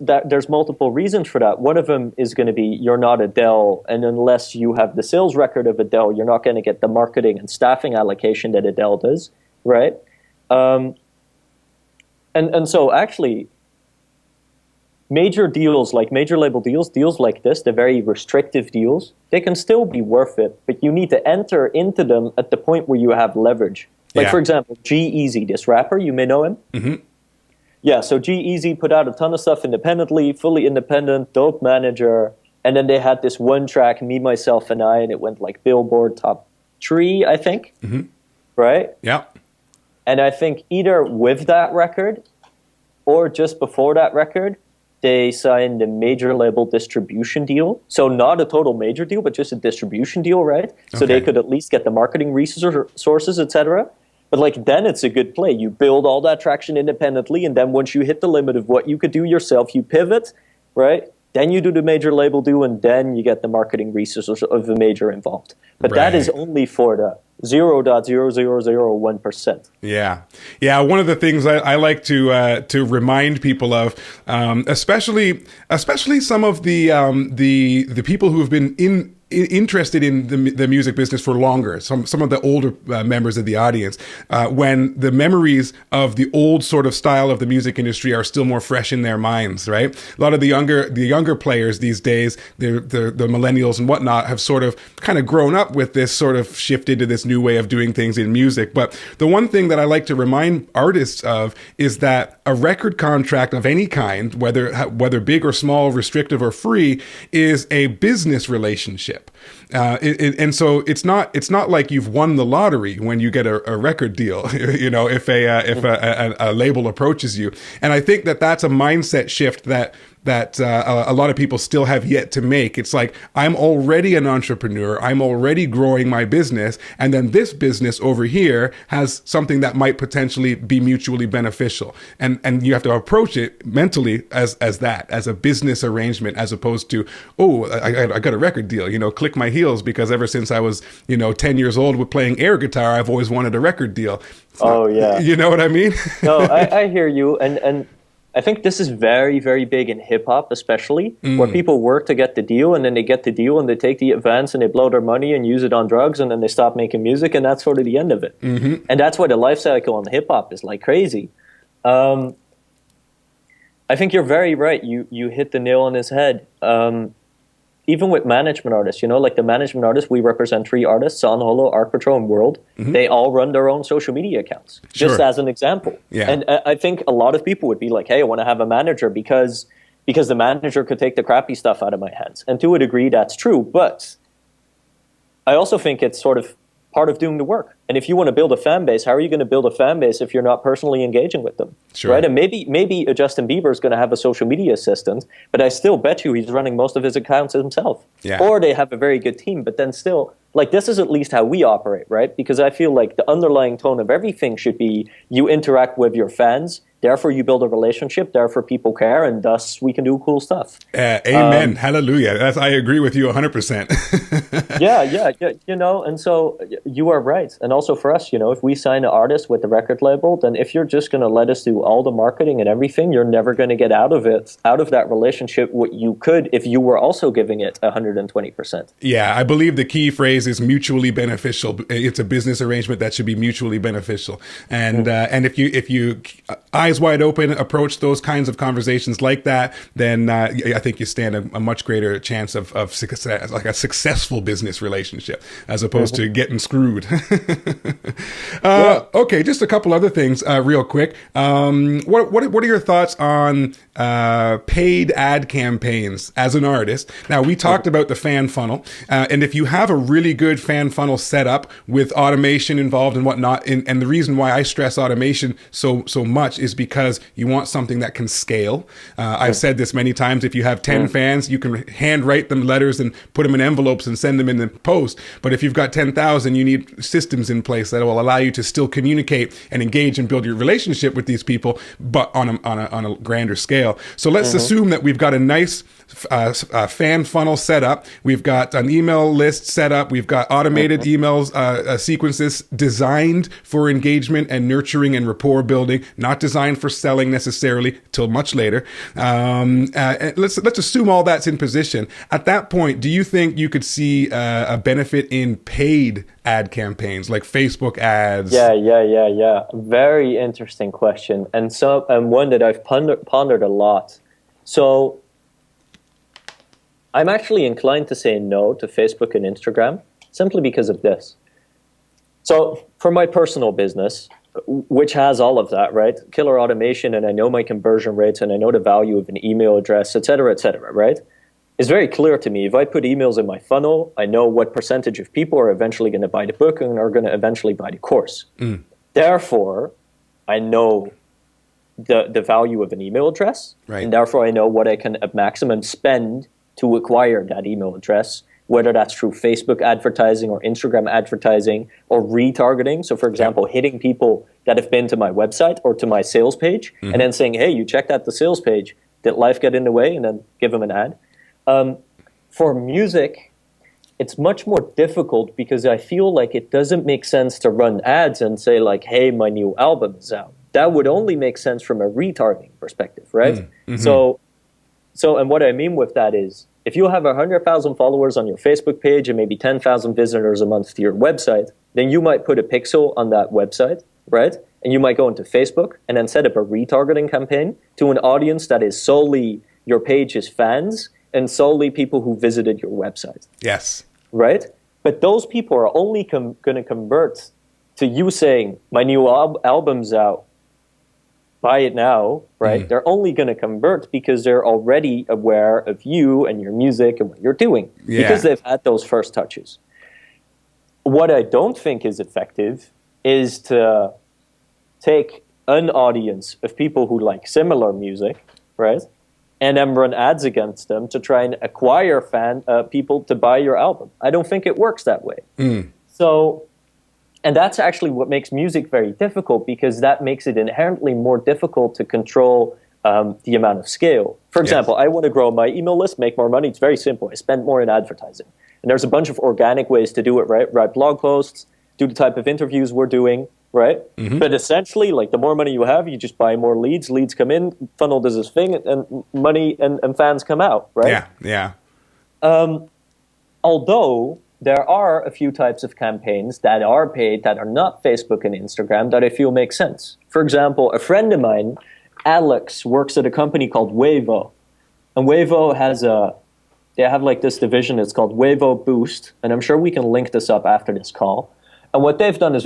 multiple reasons for that. One of them is going to be you're not Adele, and unless you have the sales record of Adele, you're not going to get the marketing and staffing allocation that Adele does, right? And so actually, major deals, like major label deals like this, the very restrictive deals, they can still be worth it, but you need to enter into them at the point where you have leverage. Like, for example, G-Eazy, this rapper, you may know him. Mm-hmm. Yeah, so G-Eazy put out a ton of stuff independently, fully independent, dope manager, and then they had this one track, Me, Myself, and I, and it went like Billboard top 3, I think, right? Yeah. And I think either with that record or just before that record, they signed a major label distribution deal. So not a total major deal, but just a distribution deal, right? So they could at least get the marketing resources, etc. But like then it's a good play. You build all that traction independently, and then once you hit the limit of what you could do yourself, you pivot, right? Then you do the major label deal, and then you get the marketing resources of the major involved. But that is only for the 0.0001%. Yeah. One of the things I like to remind people of, especially some of the people who have been interested in the music business for longer, some of the older members of the audience, when the memories of the old sort of style of the music industry are still more fresh in their minds, right? A lot of the younger players these days, the millennials and whatnot, have sort of kind of grown up with this sort of shift into this new way of doing things in music. But the one thing that I like to remind artists of is that a record contract of any kind, whether big or small, restrictive or free, is a business relationship. And so it's not like you've won the lottery when you get a record deal, if a label approaches you. And I think that's a mindset shift that a lot of people still have yet to make. It's like, I'm already an entrepreneur. I'm already growing my business. And then this business over here has something that might potentially be mutually beneficial. And you have to approach it mentally as a business arrangement, as opposed to, I got a record deal, click my heels, because ever since I was, 10 years old with playing air guitar, I've always wanted a record deal. Yeah. You know what I mean? No, I hear you. And I think this is very, very big in hip-hop, especially, where people work to get the deal, and then they get the deal, and they take the advance, and they blow their money and use it on drugs, and then they stop making music, and that's sort of the end of it. Mm-hmm. And that's why the life cycle on hip-hop is like crazy. I think you're very right. You hit the nail on his head. Even with management artists, like the management artists, we represent 3 artists, Son, Holo, Arc Patrol, and World. Mm-hmm. They all run their own social media accounts, just as an example. Yeah. And I think a lot of people would be like, hey, I want to have a manager because the manager could take the crappy stuff out of my hands. And to a degree, that's true. But I also think it's sort of part of doing the work. And if you want to build a fan base, how are you going to build a fan base if you're not personally engaging with them? Sure. Right? And maybe a Justin Bieber is going to have a social media assistant, but I still bet you he's running most of his accounts himself. Yeah. Or they have a very good team, but then still, like, this is at least how we operate, right? Because I feel like the underlying tone of everything should be you interact with your fans, Therefore, you build a relationship. Therefore, people care, and thus we can do cool stuff. Amen. Hallelujah. I agree with you 100%. Yeah. And so you are right. And also for us, if we sign an artist with the record label, then if you're just going to let us do all the marketing and everything, you're never going to get out of that relationship what you could if you were also giving it 120%. Yeah, I believe the key phrase is mutually beneficial. It's a business arrangement that should be mutually beneficial. And if you eyes wide open approach those kinds of conversations like that, then I think you stand a much greater chance of success, like a successful business relationship, as opposed to getting screwed. Okay, just a couple other things real quick. What are your thoughts on paid ad campaigns as an artist? Now, we talked about the fan funnel, and if you have a really good fan funnel set up with automation involved and whatnot, and the reason why I stress automation so much is because you want something that can scale. I've said this many times. If you have 10 fans, you can handwrite them letters and put them in envelopes and send them in the post. But if you've got 10,000, you need systems in place that will allow you to still communicate and engage and build your relationship with these people, but on a grander scale. So let's assume that we've got a nice fan funnel set up. We've got an email list set up. We've got automated emails sequences designed for engagement and nurturing and rapport building, not designed for selling necessarily till much later. Let's assume all that's in position. At that point, do you think you could see a benefit in paid ad campaigns like Facebook ads? Yeah. Very interesting question, and one that I've pondered a lot. So I'm actually inclined to say no to Facebook and Instagram simply because of this. So for my personal business, which has all of that, right? Killer automation, and I know my conversion rates, and I know the value of an email address, et cetera, right? It's very clear to me. If I put emails in my funnel, I know what percentage of people are eventually going to buy the book and are going to eventually buy the course. Therefore, I know the value of an email address, right. And therefore I know what I can at maximum spend to acquire that email address, whether that's through Facebook advertising or Instagram advertising or retargeting. So for example, hitting people that have been to my website or to my sales page and then saying, hey, you checked out the sales page, did life get in the way? And then give them an ad. For music, it's much more difficult because I feel like it doesn't make sense to run ads and say like, hey, my new album is out. That would only make sense from a retargeting perspective, right? So, and what I mean with that is, if you have 100,000 followers on your Facebook page and maybe 10,000 visitors a month to your website, then you might put a pixel on that website, right? And you might go into Facebook and then set up a retargeting campaign to an audience that is solely your page's fans and solely people who visited your website. Yes. Right? But those people are only going to convert to you saying, my new album's out, buy it now, right? They're only going to convert because they're already aware of you and your music and what you're doing because they've had those first touches. What I don't think is effective is to take an audience of people who like similar music, right? And then run ads against them to try and acquire people to buy your album. I don't think it works that way. So, and that's actually what makes music very difficult because that makes it inherently more difficult to control the amount of scale. For example, I want to grow my email list, make more money. It's very simple. I spend more in advertising. And there's a bunch of organic ways to do it, right? Write blog posts, do the type of interviews we're doing, right? But essentially, like the more money you have, you just buy more leads. Leads come in, funnel does this thing, and money and fans come out, right? Yeah. Although there are a few types of campaigns that are paid that are not Facebook and Instagram that I feel make sense. For example, a friend of mine, Alex, works at a company called Wavo. And Wavo they have like this division, it's called Wavo Boost. And I'm sure we can link this up after this call. And what they've done is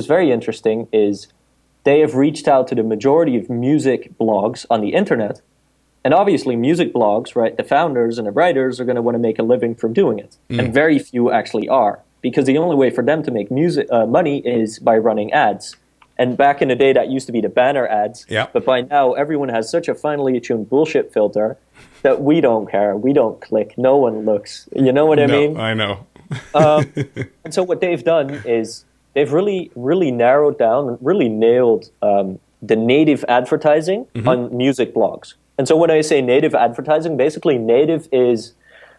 very interesting is they have reached out to the majority of music blogs on the internet. And obviously music blogs, right, the founders and the writers are going to want to make a living from doing it. And very few actually are, because the only way for them to make money is by running ads. And back in the day, that used to be the banner ads. But by now, everyone has such a finely tuned bullshit filter that we don't care. We don't click. No one looks. You know what I mean? I know. And so what they've done is they've really, really narrowed down and really nailed the native advertising on music blogs. And so when I say native advertising, basically native is,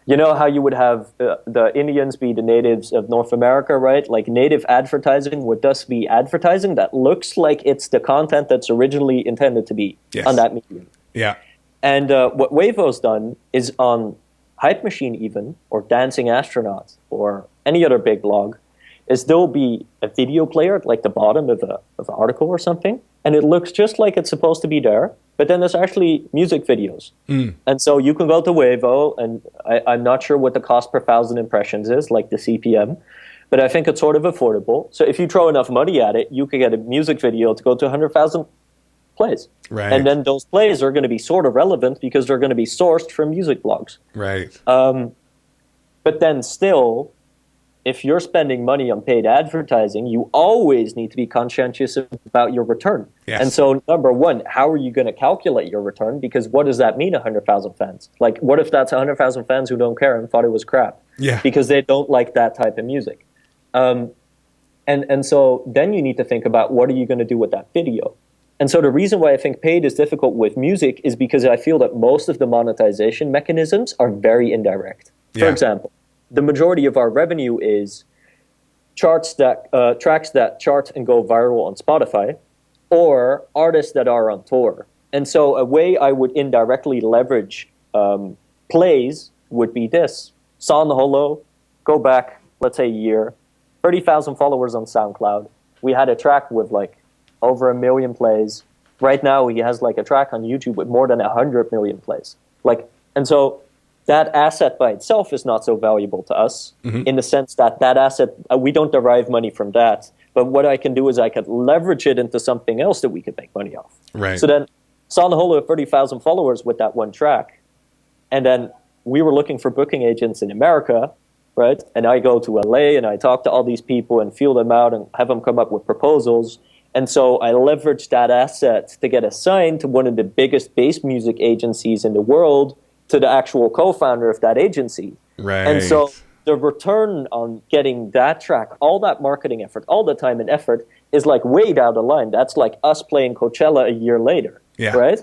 you know how you would have the Indians be the natives of North America, right? Like native advertising would thus be advertising that looks like it's the content that's originally intended to be on that medium. Yeah. And what Wavo's done is on Hype Machine even, or Dancing Astronaut, or any other big blog, is there'll be a video player at like the bottom of an article or something, and it looks just like it's supposed to be there, but then there's actually music videos. And so you can go to Wavo, and I'm not sure what the cost per 1,000 impressions is, like the CPM, but I think it's sort of affordable. So if you throw enough money at it, you could get a music video to go to 100,000 plays. Right. And then those plays are going to be sort of relevant because they're going to be sourced from music blogs. Right. But then still, if you're spending money on paid advertising, you always need to be conscientious about your return. Yes. And so, number one, how are you going to calculate your return? Because what does that mean, 100,000 fans? Like, what if that's 100,000 fans who don't care and thought it was crap? Yeah. Because they don't like that type of music. And so then you need to think about what are you going to do with that video? And so the reason why I think paid is difficult with music is because I feel that most of the monetization mechanisms are very indirect. For example, the majority of our revenue is tracks that chart and go viral on Spotify, or artists that are on tour. And so a way I would indirectly leverage plays would be this. Son Holo, go back, let's say a year, 30,000 followers on SoundCloud. We had a track with like over 1 million plays. Right now he has like a track on YouTube with more than 100 million plays. And so that asset by itself is not so valuable to us in the sense that asset, we don't derive money from that. But what I can do is I could leverage it into something else that we could make money off. Right. So then Son Holo had 30,000 followers with that one track. And then we were looking for booking agents in America, right? And I go to LA and I talk to all these people and feel them out and have them come up with proposals. And so I leveraged that asset to get assigned to one of the biggest bass music agencies in the world, to the actual co-founder of that agency. Right. And so the return on getting that track, all that marketing effort, all the time and effort is like way down the line. That's like us playing Coachella a year later, right?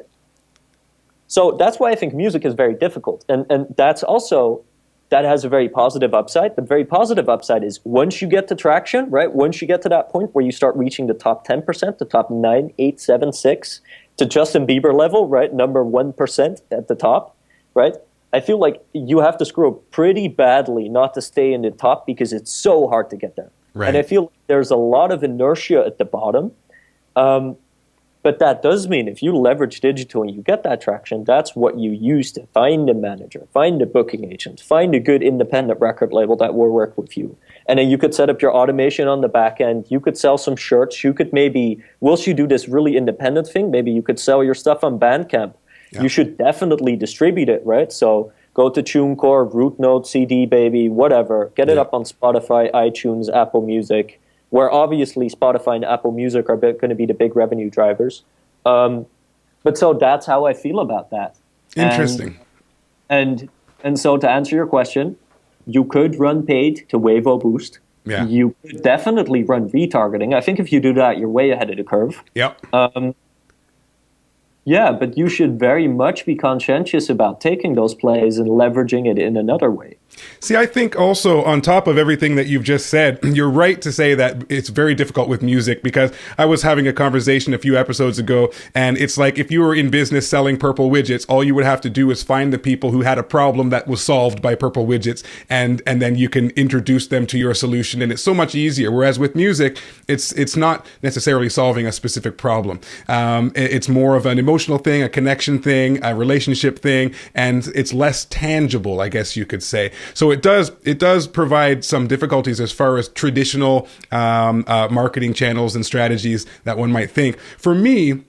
So that's why I think music is very difficult. And that's also, that has a very positive upside. The very positive upside is once you get to traction, right? Once you get to that point where you start reaching the top 10%, the top 9, 8, 7, 6, to Justin Bieber level, right? Number 1% at the top, right? I feel like you have to screw up pretty badly not to stay in the top because it's so hard to get there. Right. And I feel there's a lot of inertia at the bottom. But that does mean if you leverage digital and you get that traction, that's what you use to find a manager, find a booking agent, find a good independent record label that will work with you. And then you could set up your automation on the back end. You could sell some shirts. You could maybe, whilst you do this really independent thing, maybe you could sell your stuff on Bandcamp. Yeah. You should definitely distribute it, right? So go to TuneCore, Root Note, CD Baby, whatever. Get it up on Spotify, iTunes, Apple Music, where obviously Spotify and Apple Music are going to be the big revenue drivers. But so that's how I feel about that. Interesting. And so to answer your question, you could run paid to Wavo Boost. Yeah. You could definitely run retargeting. I think if you do that, you're way ahead of the curve. Yep. Yeah, but you should very much be conscientious about taking those plays and leveraging it in another way. See, I think also on top of everything that you've just said, you're right to say that it's very difficult with music, because I was having a conversation a few episodes ago, and it's like if you were in business selling purple widgets, all you would have to do is find the people who had a problem that was solved by purple widgets, and then you can introduce them to your solution, and it's so much easier. Whereas with music, it's not necessarily solving a specific problem. It's more of an emotional thing, a connection thing, a relationship thing, and it's less tangible, I guess you could say. So it does provide some difficulties as far as traditional marketing channels and strategies that one might think. For me,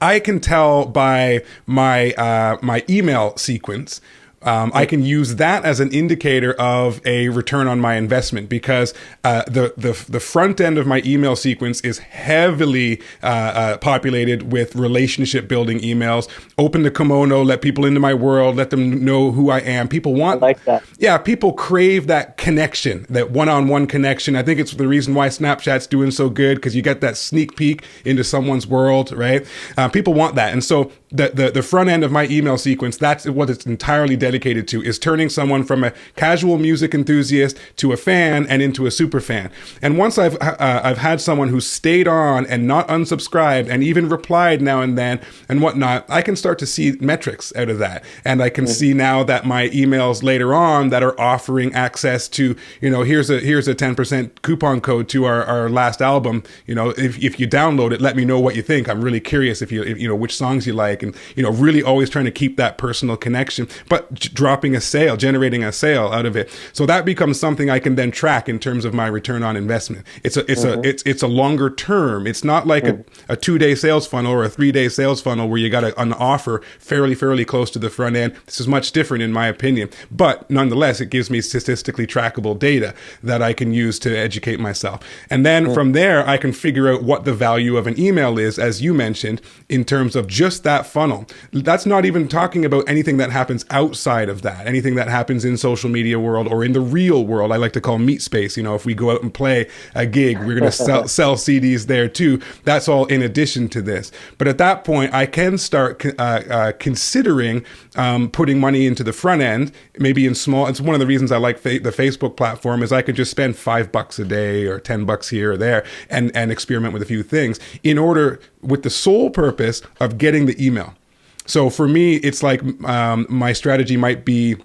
I can tell by my email sequence I can use that as an indicator of a return on my investment, because the front end of my email sequence is heavily populated with relationship building emails. Open the kimono, let people into my world, let them know who I am. People want, I like that. Yeah, people crave that connection, that one-on-one connection. I think it's the reason why Snapchat's doing so good, because you get that sneak peek into someone's world, right? People want that. And so the front end of my email sequence, that's what it's entirely dedicated to, is turning someone from a casual music enthusiast to a fan and into a super fan. And once I've had someone who stayed on and not unsubscribed and even replied now and then and whatnot, I can start to see metrics out of that. And I can see now that my emails later on that are offering access to, here's a 10% coupon code to our last album. If you download it, let me know what you think. I'm really curious if you which songs you like, and really always trying to keep that personal connection, but dropping a sale, generating a sale out of it. So that becomes something I can then track in terms of my return on investment. It's a longer term. It's not like a 2-day sales funnel or a 3-day sales funnel where you got an offer fairly close to the front end. This is much different in my opinion, but nonetheless, it gives me statistically trackable data that I can use to educate myself. And then from there, I can figure out what the value of an email is, as you mentioned, in terms of just that funnel. That's not even talking about anything that happens outside of that, anything that happens in social media world or in the real world. I like to call meat space. If we go out and play a gig, we're going to sell CDs there too. That's all in addition to this. But at that point, I can start considering putting money into the front end, maybe in small. It's one of the reasons I like the Facebook platform, is I could just spend $5 a day or $10 here or there and experiment with a few things with the sole purpose of getting the email. So for me, it's like my strategy might be,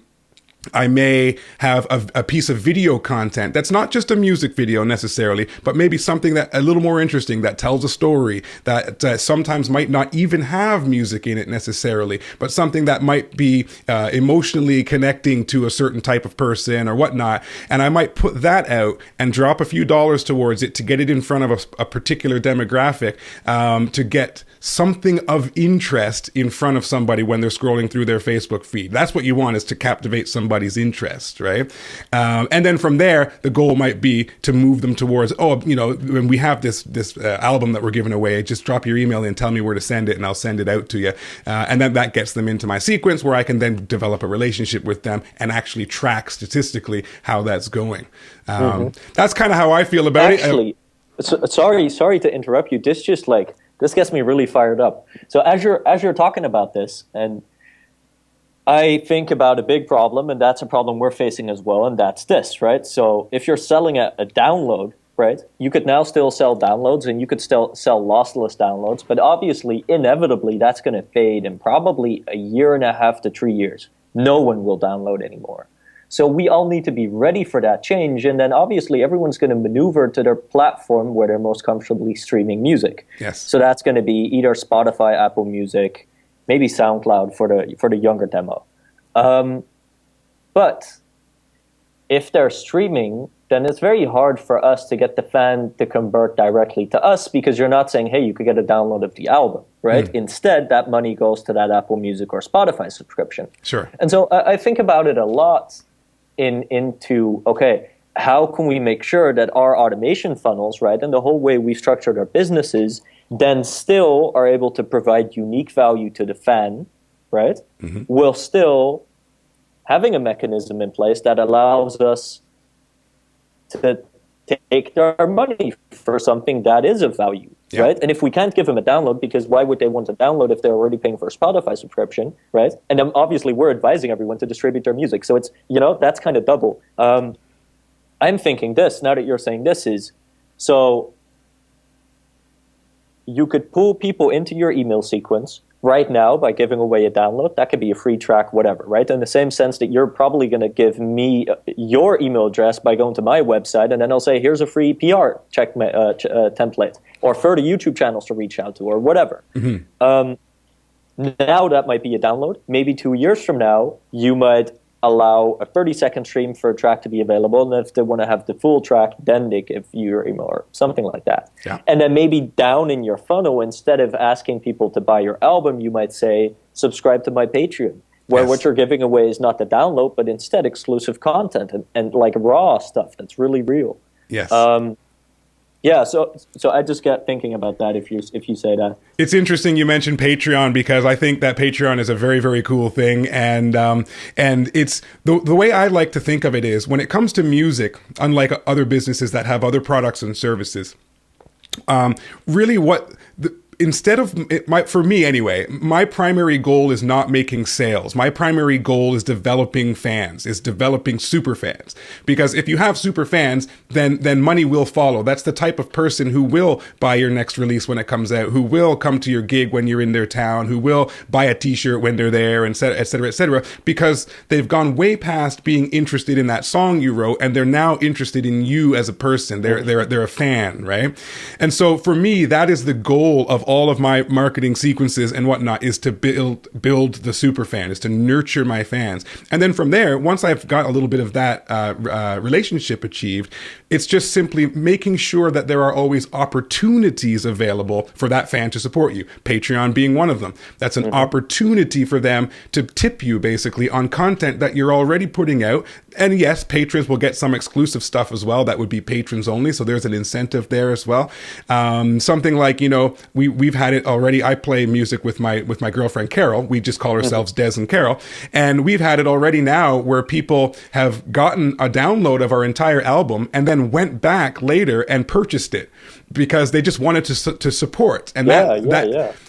I may have a piece of video content that's not just a music video necessarily, but maybe something that a little more interesting, that tells a story, that sometimes might not even have music in it necessarily, but something that might be emotionally connecting to a certain type of person or whatnot. And I might put that out and drop a few dollars towards it to get it in front of a particular demographic, to get something of interest in front of somebody when they're scrolling through their Facebook feed. That's what you want, is to captivate somebody's interest, right? And then from there, the goal might be to move them towards, when we have this album that we're giving away, just drop your email and tell me where to send it and I'll send it out to you. And then that gets them into my sequence, where I can then develop a relationship with them and actually track statistically how that's going. That's kind of how I feel about it. Actually, sorry to interrupt you. This gets me really fired up. So as you're talking about this, and I think about a big problem, and that's a problem we're facing as well, and that's this, right? So if you're selling a download, right, you could now still sell downloads, and you could still sell lossless downloads, but obviously, inevitably, that's going to fade in probably 1.5 to 3 years. No one will download anymore. So we all need to be ready for that change. And then obviously everyone's going to maneuver to their platform where they're most comfortably streaming music. Yes. So that's going to be either Spotify, Apple Music, maybe SoundCloud for the younger demo. But if they're streaming, then it's very hard for us to get the fan to convert directly to us, because you're not saying, hey, you could get a download of the album, right? Instead, that money goes to that Apple Music or Spotify subscription. Sure. And so I think about it a lot into, okay, how can we make sure that our automation funnels, right, and the whole way we structured our businesses then still are able to provide unique value to the fan, right, while still having a mechanism in place that allows us to take their money for something that is of value, right? And if we can't give them a download, because why would they want a download if they're already paying for a Spotify subscription, right? And then obviously we're advising everyone to distribute their music. So it's, that's kind of double. I'm thinking this, now that you're saying this, is, so you could pull people into your email sequence right now by giving away a download. That could be a free track, whatever, right? In the same sense that you're probably going to give me your email address by going to my website, and then I'll say, here's a free PR template, or further YouTube channels to reach out to, or whatever. Now that might be a download. Maybe 2 years from now, you might allow a 30-second stream for a track to be available, and if they want to have the full track, then they give you your email or something like that. And then maybe down in your funnel, instead of asking people to buy your album, you might say, subscribe to my Patreon. where Yes. what you're giving away is not the download, but instead exclusive content and like raw stuff that's really real. Yes. Yeah, so I just get thinking about that if you say that. It's interesting you mentioned Patreon, because I think that Patreon is a very, very cool thing. And it's the way I like to think of it is, when it comes to music, unlike other businesses that have other products and services, really instead of for me anyway, my primary goal is not making sales. My primary goal is developing fans, is developing super fans. Because if you have super fans, then money will follow. That's the type of person who will buy your next release when it comes out, who will come to your gig when you're in their town, who will buy a t-shirt when they're there, and et cetera, because they've gone way past being interested in that song you wrote, and they're now interested in you as a person. They're a fan, right? And so for me, that is the goal of all of my marketing sequences and whatnot, is to build the super fan, is to nurture my fans. And then from there, once I've got a little bit of that relationship achieved, it's just simply making sure that there are always opportunities available for that fan to support you. Patreon being one of them. That's an opportunity for them to tip you basically on content that you're already putting out. And yes, patrons will get some exclusive stuff as well. That would be patrons only. So there's an incentive there as well. Something like, we've had it already. I play music with my girlfriend, Carol. We just call ourselves Des and Carol. And we've had it already now where people have gotten a download of our entire album and then went back later and purchased it because they just wanted to support. And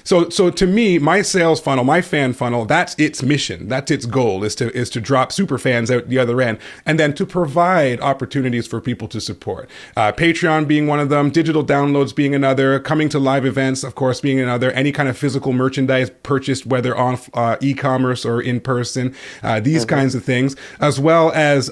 So to me, my sales funnel, my fan funnel, that's its mission. That's its goal, is to drop super fans out the other end, and then to provide opportunities for people to support. Patreon being one of them, digital downloads being another, coming to live events, of course, being another, any kind of physical merchandise purchased, whether on e-commerce or in person, these kinds of things, as well as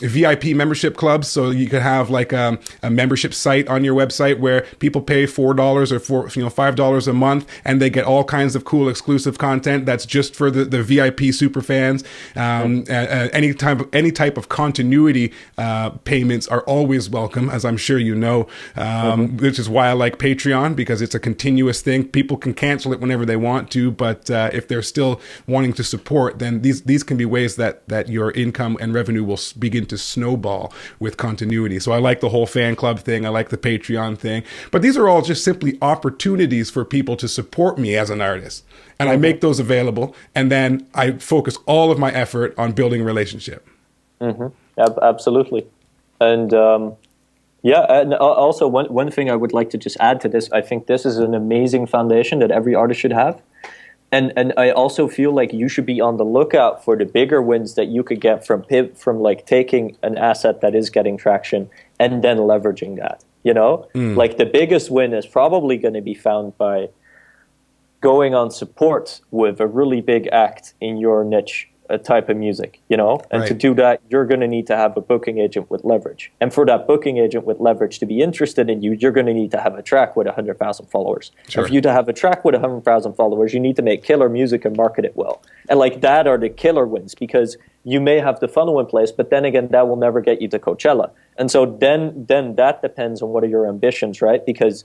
VIP membership clubs. So you could have like a membership site on your website where people pay $4 or $5 a month, and they get all kinds of cool exclusive content that's just for the VIP super fans. Any type of continuity payments are always welcome, as I'm sure you know, which is why I like Patreon, because it's a continuous thing. People can cancel it whenever they want to, but if they're still wanting to support, then these can be ways that your income and revenue will begin to snowball with continuity. So I like the whole fan club thing. I like the Patreon thing, but these are all just simply opportunities for people to support me as an artist. And I make those available, and then I focus all of my effort on building a relationship. Absolutely. And and also one thing I would like to just add to this, I think this is an amazing foundation that every artist should have. And I also feel like you should be on the lookout for the bigger wins that you could get from like taking an asset that is getting traction and then leveraging that. Like the biggest win is probably going to be found by going on support with a really big act in your niche type of music, and right. To do that, you're going to need to have a booking agent with leverage. And for that booking agent with leverage to be interested in you, you're going to need to have a track with 100,000 followers. Sure. And for you to have a track with 100,000 followers, you need to make killer music and market it well. And like that are the killer wins, because you may have the funnel in place, but then again, that will never get you to Coachella. And so then that depends on what are your ambitions, right? Because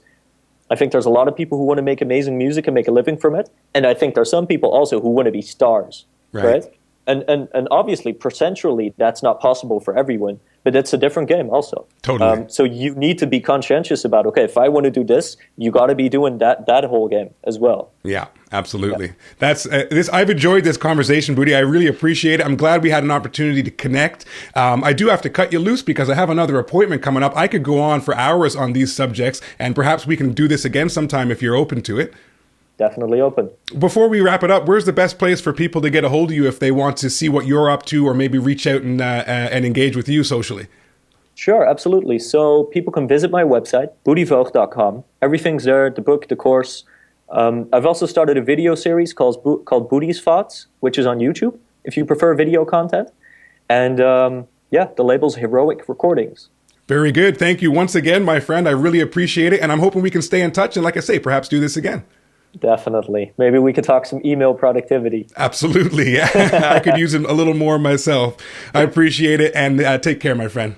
I think there's a lot of people who want to make amazing music and make a living from it. And I think there's some people also who want to be stars, right? And obviously, percentually, that's not possible for everyone, but it's a different game also. Totally. So you need to be conscientious about, okay, if I want to do this, you got to be doing that whole game as well. Yeah, absolutely. Yeah. That's this. I've enjoyed this conversation, Budi. I really appreciate it. I'm glad we had an opportunity to connect. I do have to cut you loose because I have another appointment coming up. I could go on for hours on these subjects, and perhaps we can do this again sometime if you're open to it. Definitely open. Before we wrap it up, where's the best place for people to get a hold of you if they want to see what you're up to, or maybe reach out and engage with you socially? Sure, absolutely. So people can visit my website, budivoogt.com. Everything's there, the book, the course. I've also started a video series called Budi's Thoughts, which is on YouTube, if you prefer video content. And the label's Heroic Recordings. Very good. Thank you once again, my friend. I really appreciate it. And I'm hoping we can stay in touch. And like I say, perhaps do this again. Definitely. Maybe we could talk some email productivity. Absolutely. I could use it a little more myself. I appreciate it. And take care, my friend.